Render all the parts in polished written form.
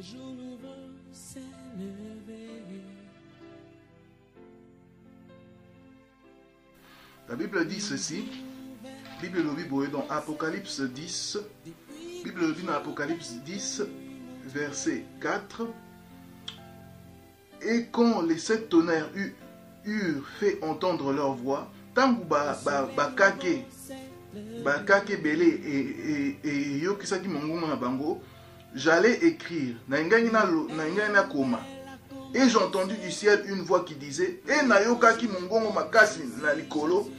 jour nouveau s'est levé. La Bible dit ceci. Bible le dit dans Apocalypse 10. Bible le dit dans Apocalypse 10, verset 4. Et quand les 7 tonnerres eurent fait entendre leur voix, tangu bakake belé et yokisaki mongongo na bango, j'allais écrire na ngani na koma. Et j'ai entendu du ciel une voix qui disait, et nayokaki mongongo makasi na likolo,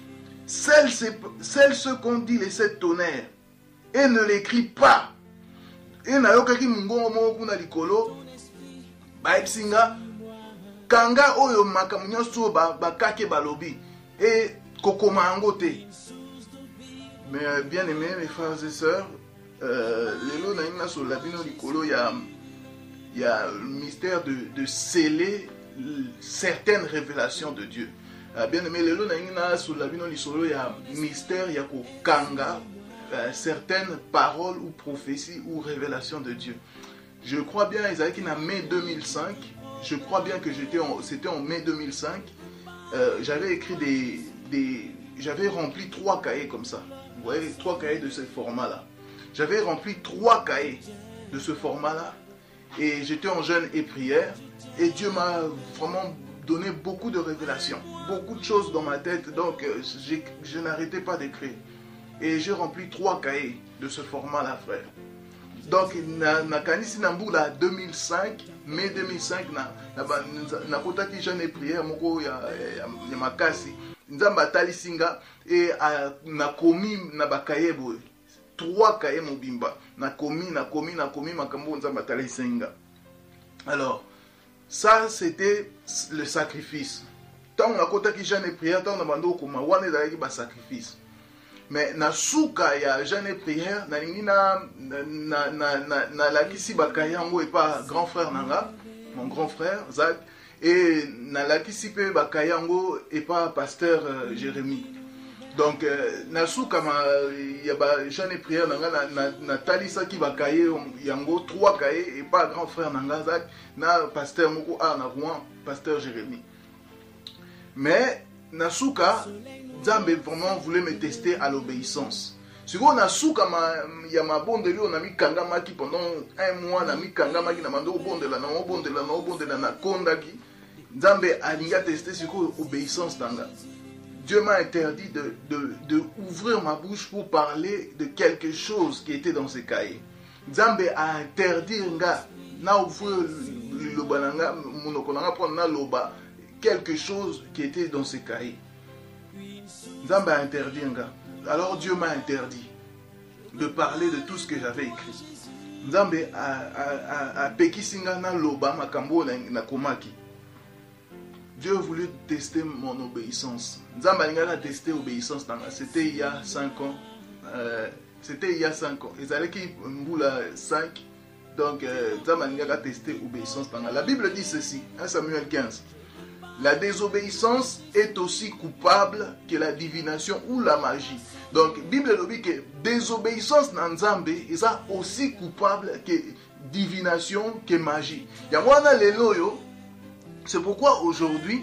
celle ce qu'ont dit les 7 tonnerres, et ne l'écrit pas. Et nayokaki mongongo moko na likolo, baipsinga kanga oyo makamu nyonso bakake balobi et kokoma yango te. Mais bien aimés mes frères et sœurs, lelo na ina so labino likolo il y a le mystère de sceller certaines révélations de Dieu. Bien aimé lelo na ina so labino likolo il y a mystère ya kokanga certaines paroles ou prophéties ou révélations de Dieu. Je crois bien Isaïe qui en mai 2005. Je crois bien que c'était en mai 2005. J'avais écrit j'avais rempli 3 cahiers comme ça. Vous voyez, 3 cahiers de ce format-là. J'avais rempli 3 cahiers de ce format-là. Et j'étais en jeûne et prière. Et Dieu m'a vraiment donné beaucoup de révélations. Beaucoup de choses dans ma tête. Donc, je n'arrêtais pas d'écrire. Et j'ai rempli 3 cahiers de ce format-là, frère. Donc, na kanisi nambula 2005, mai 2005, na kotaki jeûne et prière, moko ya makasi, nzamba talisinga, et na komi na bakaye boy, 3 kaye mobimba, na komi makambo nzamba talisinga. Alors, ça c'était le sacrifice. Tant na kotaki jeûne et prière, tant na bando koma, wane zalaki ba sacrifice. Mais na souka ya jeûne et prière na lingi na lakisi bakaya ngo et pas grand frère nanga, mon grand frère Zach, et na lakisi pe bakaya ngo et pas pasteur Jérémie. Donc na souka ya ba jeûne et prière nanga na talisa ki bakaya yango 3 kaye et pas grand frère nanga Zach na pasteur moko na Rouen, pasteur Jérémie. Mais Nasuka, Nzambe vraiment voulait me tester à l'obéissance. Si on a souka ya mabondeli on a mis kangamaki pendant 1 mois na mi kangamaki na mando bondela na kondaki. Nzambe alinga tester sur obéissance tanga. Dieu m'a interdit de ouvrir ma bouche pour parler de quelque chose qui était dans ces cahiers. Nzambe a interdit nga na ouvrir le bananga monokonanga prendre na loba quelque chose qui était dans ces cahiers. Nzambe a interdit. Alors Dieu m'a interdit de parler de tout ce que j'avais écrit. Nzambe a pekisinga na loba makambo na komaki. Dieu voulait tester mon obéissance. Nzambe a testé l'obéissance. C'était il y a 5 ans. C'était il y a 5 ans. Ils allaient qui mboula 5. Donc Nzambe a testé l'obéissance. La Bible dit ceci, 1 Samuel 15. La désobéissance est aussi coupable que la divination ou la magie. Donc, la Bible dit que désobéissance dans Nzambe est aussi coupable que divination, que magie. C'est pourquoi aujourd'hui,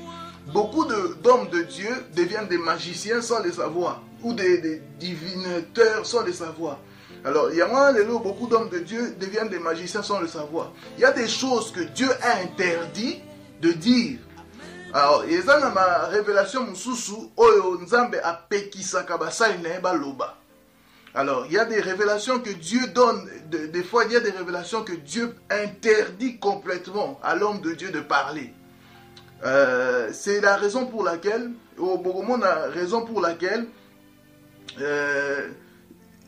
beaucoup d'hommes de Dieu deviennent des magiciens sans le savoir, ou des divinateurs sans le savoir. Alors, il y a beaucoup d'hommes de Dieu deviennent des magiciens sans le savoir. Il y a des choses que Dieu a interdit de dire. Alors, il y a ma révélation mususu oyo Nzambe apekisaka basali na ba loba. Alors, il y a des révélations que Dieu donne, des fois il y a des révélations que Dieu interdit complètement à l'homme de Dieu de parler. C'est la raison pour laquelle, au Bogomon, la raison pour laquelle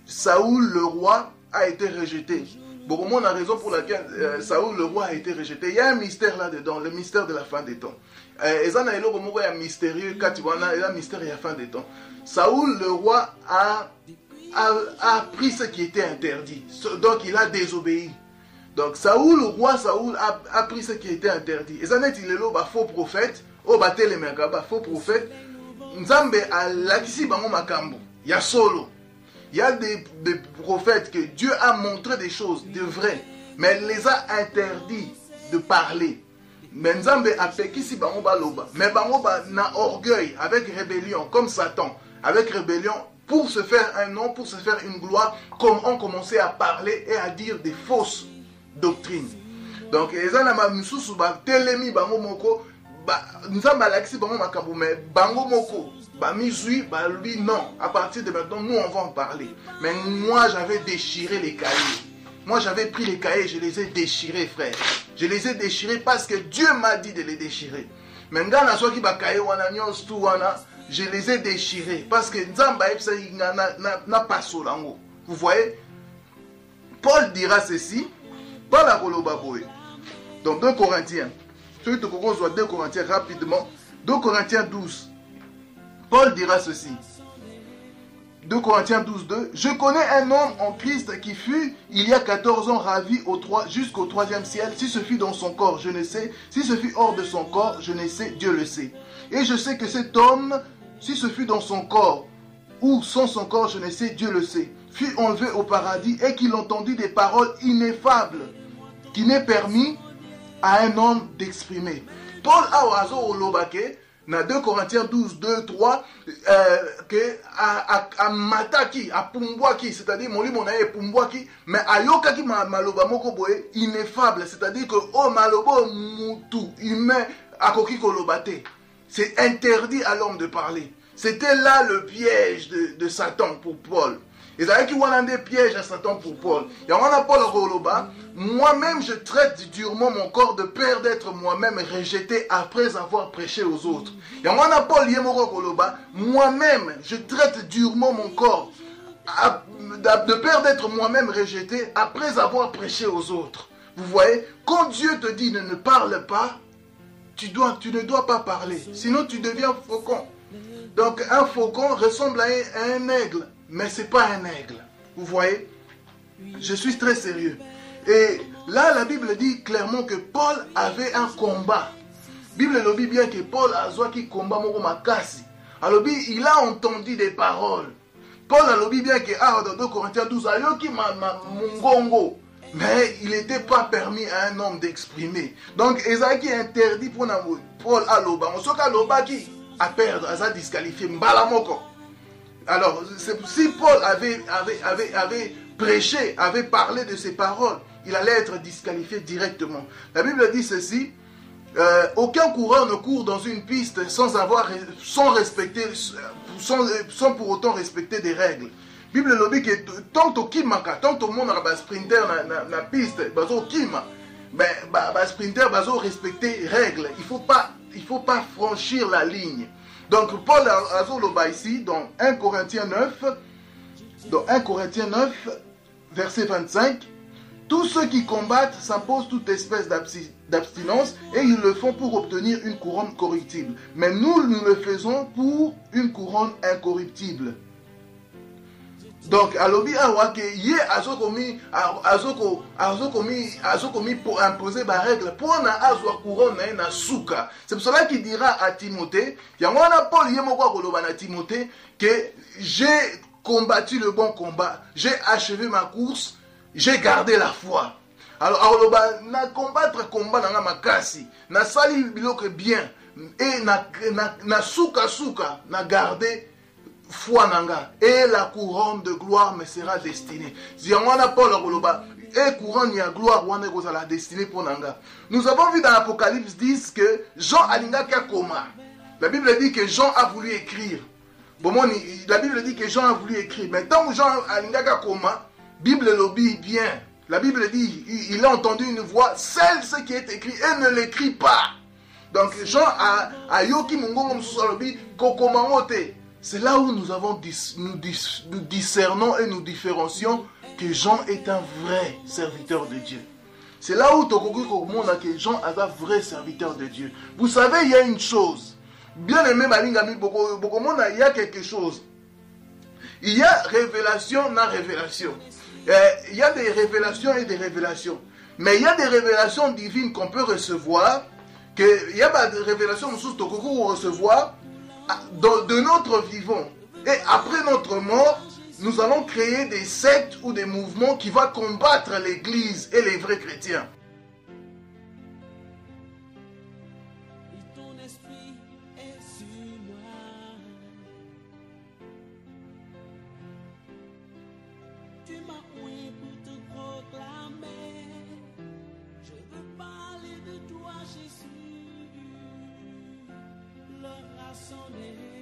Saoul le roi a été rejeté. Bogomon, la raison pour laquelle Saoul le roi a été rejeté. Il y a un mystère là-dedans, le mystère de la fin des temps. Et ça, il y a un mystérieux, quand tu vois, il y a un mystère de la fin des temps. Saoul le roi a pris ce qui était interdit. Donc il a désobéi. Donc Saoul, le roi Saoul a pris ce qui était interdit. Et ça n'est il est là, faux prophète, faux prophète. Nzambe a lakisi bango makambo. Il y a solo. Il y a des prophètes que Dieu a montré des choses, de vraies. mais elle les a interdits de parler. Mais Nzambe a peki si bango baloba, mais bango na orgueil, avec rébellion, comme Satan, avec rébellion, pour se faire un nom, pour se faire une gloire, comme on commençait à parler et à dire des fausses doctrines. Donc, ezana misusu ba telemi bango moko, Nzambe alakisi bango makambo, mais bango moko, mizui, lui non. À partir de maintenant, nous on va en parler. Mais moi j'avais déchiré les cahiers. Moi j'avais pris les cahiers, je les ai déchirés, frère. Je les ai déchirés parce que Dieu m'a dit de les déchirer. Mais je les ai déchirés parce que Nzamba n'a pas solango. Vous voyez? Paul dira ceci. Paul a kolobaboé. Donc 2 Corinthiens. 2 Corinthiens rapidement. 2 Corinthiens 12. Paul dira ceci. 2 Corinthiens 12, 2. Je connais un homme en Christ qui fut, il y a 14 ans, ravi jusqu'au 3e ciel. Si ce fut dans son corps, je ne sais. Si ce fut hors de son corps, je ne sais. Dieu le sait. Et je sais que cet homme, si ce fut dans son corps ou sans son corps, je ne sais. Dieu le sait. Fut enlevé au paradis et qu'il entendit des paroles ineffables qui n'est permis à un homme d'exprimer. Paul a oiseau au lobake. Dans 2 Corinthiens 12, 2, 3, que à mataki, à pumbwaki, c'est-à-dire mon livre est pumbwaki, mais à yokaki maloba moko boye ineffable, c'est-à-dire que oh malobo mutu humain akoki kolobate. C'est interdit à l'homme de parler. C'était là le piège de Satan pour Paul. Et ça qui a des pièges à Satan pour Paul. Et on a Paul Roloba. Moi-même, je traite durement mon corps de peur d'être moi-même rejeté après avoir prêché aux autres. Et on a Paul Yemoro Roloba. Moi-même, je traite durement mon corps de peur d'être moi-même rejeté après avoir prêché aux autres. Vous voyez, quand Dieu te dit ne parle pas, tu ne dois pas parler. Sinon, tu deviens faucon. Donc, un faucon ressemble à un aigle. Mais ce n'est pas un aigle. Vous voyez? Je suis très sérieux. Et là, la Bible dit clairement que Paul avait un combat. La Bible dit bien que Paul a joué combat moko makasi. Alors, il a entendu des paroles. Paul a dit bien que dans 2 Corinthiens 12, mungongo. Mais il n'était pas permis à un homme d'exprimer. Donc, Esaïe est interdit pour Paul à l'oba. On sait qu'à l'oba qui a perdu, a disqualifié. Mbalamoko. Alors, si Paul avait prêché, avait parlé de ces paroles, il allait être disqualifié directement. La Bible dit ceci, aucun coureur ne court dans une piste sans pour autant respecter des règles. La Bible dit que tant au monde a sprinter na piste, bazo kima, sprinter bazo respecter les règles. Il faut pas franchir la ligne. Donc Paul a ici dans 1 Corinthiens 9, verset 25, tous ceux qui combattent s'imposent toute espèce d'abstinence et ils le font pour obtenir une couronne corruptible. Mais nous le faisons pour une couronne incorruptible. Donc, alobi awake ye azokomi pour imposer ba règle pour na azwa couronne na souka. C'est pour cela qu'il dira à Timothée, yangwana Paul yemoko koloba na Timothée que j'ai combattu le bon combat, j'ai achevé ma course, j'ai gardé la foi. Alors aloba na combattre combat na makasi, na sali biloko bien et na souka na garder foi nanga et la couronne de gloire me sera destinée. Si on a Paul Roloba et couronne ya gloire wana ko la destinée pour nanga. Nous avons vu dans l'Apocalypse 10 que Jean alinga koma. La Bible dit que Jean a voulu écrire. La Bible dit que Jean a voulu écrire. Mais tant que Jean alinga koma, Bible lobby bien. La Bible dit il a entendu une voix, celle ce qui est écrit et ne l'écrit pas. Donc Jean a yoki mungongo msusalobi kokomangote. C'est là où nous discernons et nous différencions que Jean est un vrai serviteur de Dieu. C'est là où que Jean est un vrai serviteur de Dieu. Vous savez, il y a une chose. Bien aimé, il y a quelque chose. Il y a révélation, na révélation. Il y a des révélations et des révélations. Mais il y a des révélations divines qu'on peut recevoir. Il y a des révélations qu'on peut recevoir de notre vivant et après notre mort nous allons créer des sectes ou des mouvements qui vont combattre l'Église et les vrais chrétiens. Et ton esprit est sur moi. Tu m'as oué pour te proclamer. Je veux parler de toi, Jésus. L'heure a sonné.